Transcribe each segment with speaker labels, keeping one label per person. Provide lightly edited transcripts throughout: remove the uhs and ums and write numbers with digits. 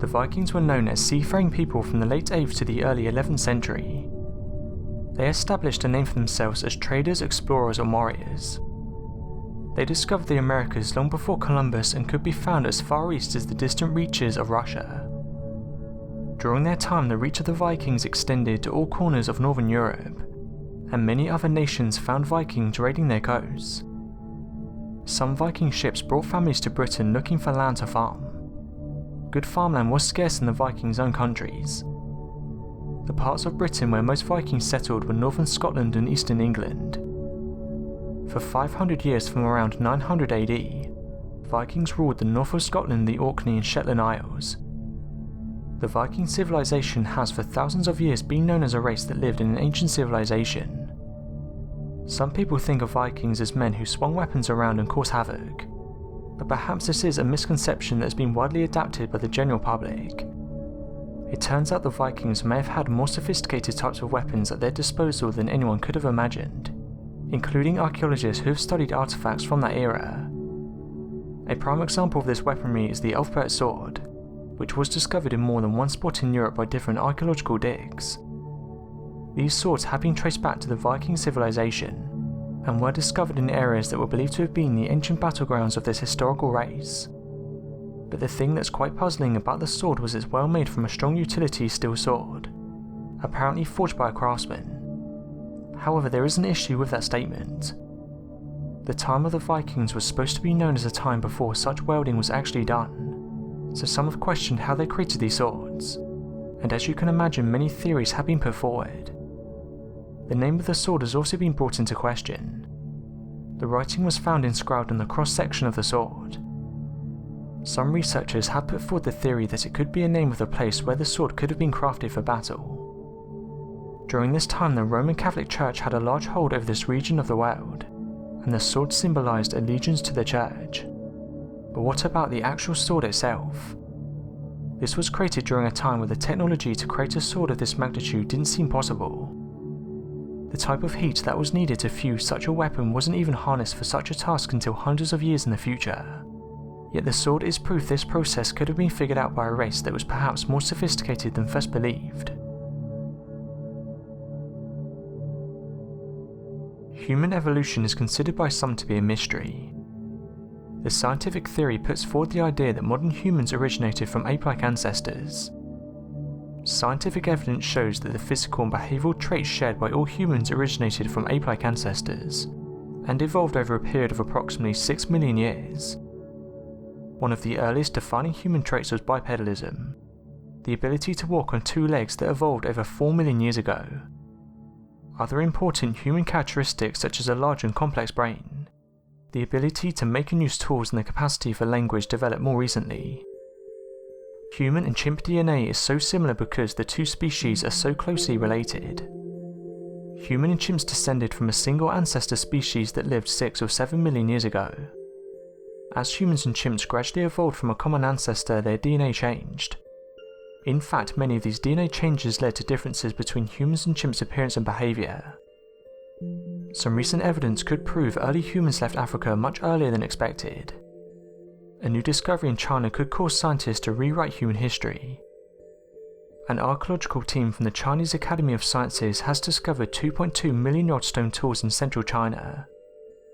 Speaker 1: The Vikings were known as seafaring people from the late 8th to the early 11th century. They established a name for themselves as traders, explorers, and warriors. They discovered the Americas long before Columbus and could be found as far east as the distant reaches of Russia. During their time, the reach of the Vikings extended to all corners of northern Europe, and many other nations found Vikings raiding their coasts. Some Viking ships brought families to Britain looking for land to farm. Good farmland was scarce in the Vikings' own countries. The parts of Britain where most Vikings settled were northern Scotland and eastern England. For 500 years from around 900 AD, Vikings ruled the north of Scotland, the Orkney and Shetland Isles. The Viking civilization has for thousands of years been known as a race that lived in an ancient civilization. Some people think of Vikings as men who swung weapons around and caused havoc, but perhaps this is a misconception that has been widely adapted by the general public. It turns out the Vikings may have had more sophisticated types of weapons at their disposal than anyone could have imagined, including archaeologists who have studied artifacts from that era. A prime example of this weaponry is the Elfbert sword, which was discovered in more than one spot in Europe by different archaeological digs. These swords have been traced back to the Viking civilization, and were discovered in areas that were believed to have been the ancient battlegrounds of this historical race. But the thing that's quite puzzling about the sword was it's well made from a strong utility steel sword, apparently forged by a craftsman. However, there is an issue with that statement. The time of the Vikings was supposed to be known as a time before such welding was actually done, so some have questioned how they created these swords, and as you can imagine, many theories have been put forward. The name of the sword has also been brought into question. The writing was found inscribed on the cross-section of the sword. Some researchers have put forward the theory that it could be a name of the place where the sword could have been crafted for battle. During this time, the Roman Catholic Church had a large hold over this region of the world, and the sword symbolized allegiance to the church. But what about the actual sword itself? This was created during a time where the technology to create a sword of this magnitude didn't seem possible. The type of heat that was needed to fuse such a weapon wasn't even harnessed for such a task until hundreds of years in the future. Yet the sword is proof this process could have been figured out by a race that was perhaps more sophisticated than first believed. Human evolution is considered by some to be a mystery. The scientific theory puts forward the idea that modern humans originated from ape-like ancestors. Scientific evidence shows that the physical and behavioural traits shared by all humans originated from ape-like ancestors, and evolved over a period of approximately 6 million years. One of the earliest defining human traits was bipedalism, the ability to walk on two legs that evolved over 4 million years ago. Other important human characteristics such as a large and complex brain, the ability to make and use tools, and the capacity for language developed more recently. Human and chimp DNA is so similar because the two species are so closely related. Human and chimps descended from a single ancestor species that lived 6 or 7 million years ago. As humans and chimps gradually evolved from a common ancestor, their DNA changed. In fact, many of these DNA changes led to differences between humans and chimps' appearance and behaviour. Some recent evidence could prove early humans left Africa much earlier than expected. A new discovery in China could cause scientists to rewrite human history. An archaeological team from the Chinese Academy of Sciences has discovered 2.2 million-year-old stone tools in central China.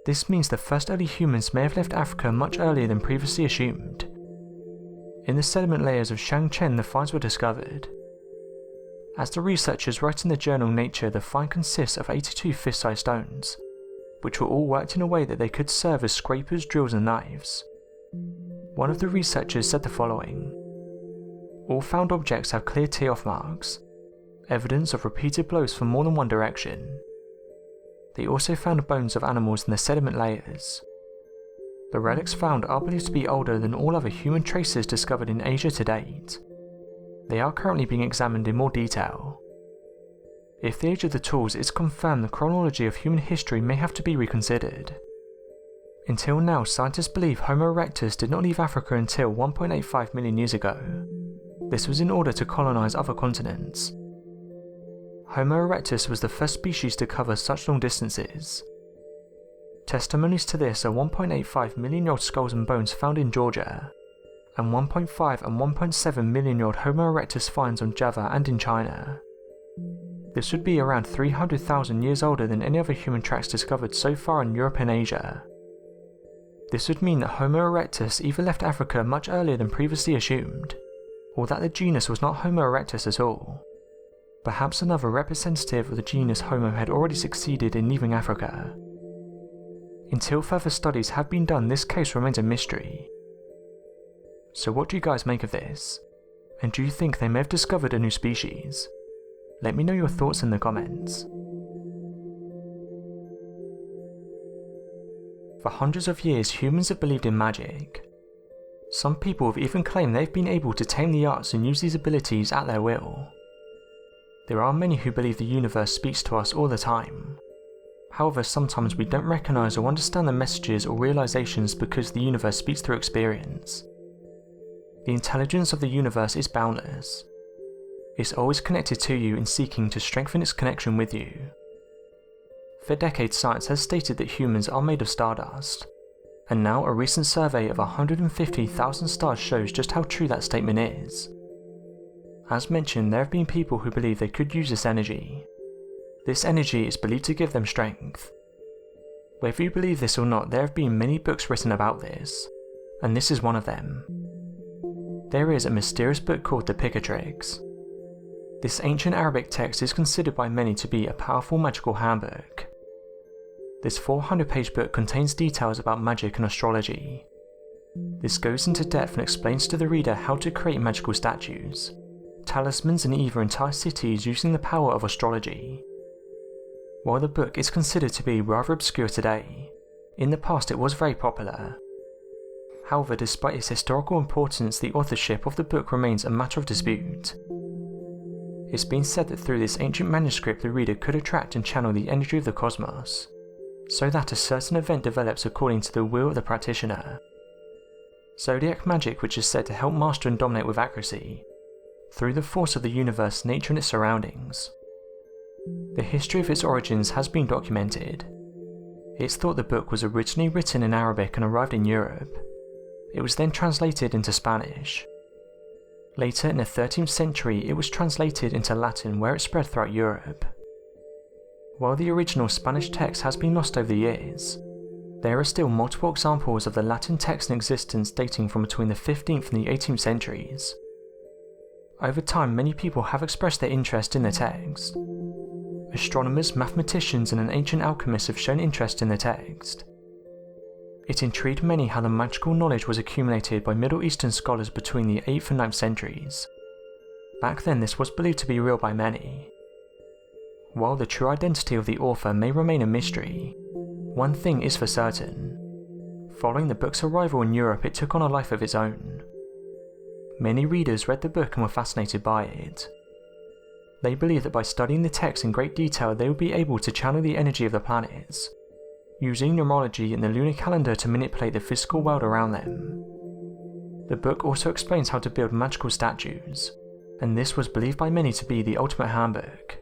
Speaker 1: This means the first early humans may have left Africa much earlier than previously assumed. In the sediment layers of Shangcheng, the finds were discovered. As the researchers write in the journal Nature, the find consists of 82 fist-sized stones, which were all worked in a way that they could serve as scrapers, drills and knives. One of the researchers said the following: "All found objects have clear tee-off marks, evidence of repeated blows from more than one direction. They also found bones of animals in the sediment layers. The relics found are believed to be older than all other human traces discovered in Asia to date. They are currently being examined in more detail. If the age of the tools is confirmed, the chronology of human history may have to be reconsidered. Until now, scientists believe Homo erectus did not leave Africa until 1.85 million years ago. This was in order to colonize other continents. Homo erectus was the first species to cover such long distances. Testimonies to this are 1.85 million-year-old skulls and bones found in Georgia, and 1.5 and 1.7 million-year-old Homo erectus finds on Java and in China. This would be around 300,000 years older than any other human tracks discovered so far in Europe and Asia. This would mean that Homo erectus either left Africa much earlier than previously assumed, or that the genus was not Homo erectus at all. Perhaps another representative of the genus Homo had already succeeded in leaving Africa. Until further studies have been done, this case remains a mystery. So what do you guys make of this? And do you think they may have discovered a new species? Let me know your thoughts in the comments. For hundreds of years, humans have believed in magic. Some people have even claimed they've been able to tame the arts and use these abilities at their will. There are many who believe the universe speaks to us all the time. However, sometimes we don't recognize or understand the messages or realizations because the universe speaks through experience. The intelligence of the universe is boundless. It's always connected to you and seeking to strengthen its connection with you. For decades, science has stated that humans are made of stardust, and now a recent survey of 150,000 stars shows just how true that statement is. As mentioned, there have been people who believe they could use this energy. This energy is believed to give them strength. Whether you believe this or not, there have been many books written about this, and this is one of them. There is a mysterious book called the Picatrix. This ancient Arabic text is considered by many to be a powerful magical handbook. This 400-page book contains details about magic and astrology. This goes into depth and explains to the reader how to create magical statues, talismans and even entire cities using the power of astrology. While the book is considered to be rather obscure today, in the past it was very popular. However, despite its historical importance, the authorship of the book remains a matter of dispute. It's been said that through this ancient manuscript the reader could attract and channel the energy of the cosmos, so that a certain event develops according to the will of the practitioner. Zodiac magic, which is said to help master and dominate with accuracy, through the force of the universe, nature and its surroundings. The history of its origins has been documented. It's thought the book was originally written in Arabic and arrived in Europe. It was then translated into Spanish. Later in the 13th century it was translated into Latin, where it spread throughout Europe. While the original Spanish text has been lost over the years, there are still multiple examples of the Latin text in existence dating from between the 15th and the 18th centuries. Over time, many people have expressed their interest in the text. Astronomers, mathematicians and an ancient alchemist have shown interest in the text. It intrigued many how the magical knowledge was accumulated by Middle Eastern scholars between the 8th and 9th centuries. Back then this was believed to be real by many. While the true identity of the author may remain a mystery, one thing is for certain. Following the book's arrival in Europe, it took on a life of its own. Many readers read the book and were fascinated by it. They believed that by studying the text in great detail they would be able to channel the energy of the planets, using numerology and the lunar calendar to manipulate the physical world around them. The book also explains how to build magical statues, and this was believed by many to be the ultimate handbook.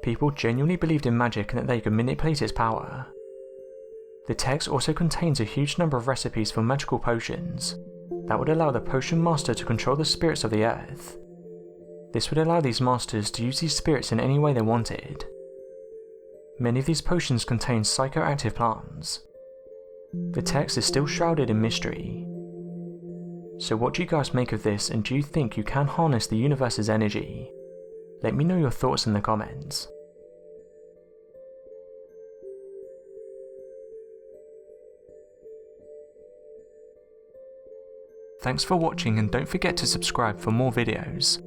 Speaker 1: People genuinely believed in magic and that they could manipulate its power. The text also contains a huge number of recipes for magical potions that would allow the potion master to control the spirits of the earth. This would allow these masters to use these spirits in any way they wanted. Many of these potions contain psychoactive plants. The text is still shrouded in mystery. So what do you guys make of this, and do you think you can harness the universe's energy? Let me know your thoughts in the comments. Thanks for watching, and don't forget to subscribe for more videos.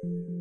Speaker 2: Thank you.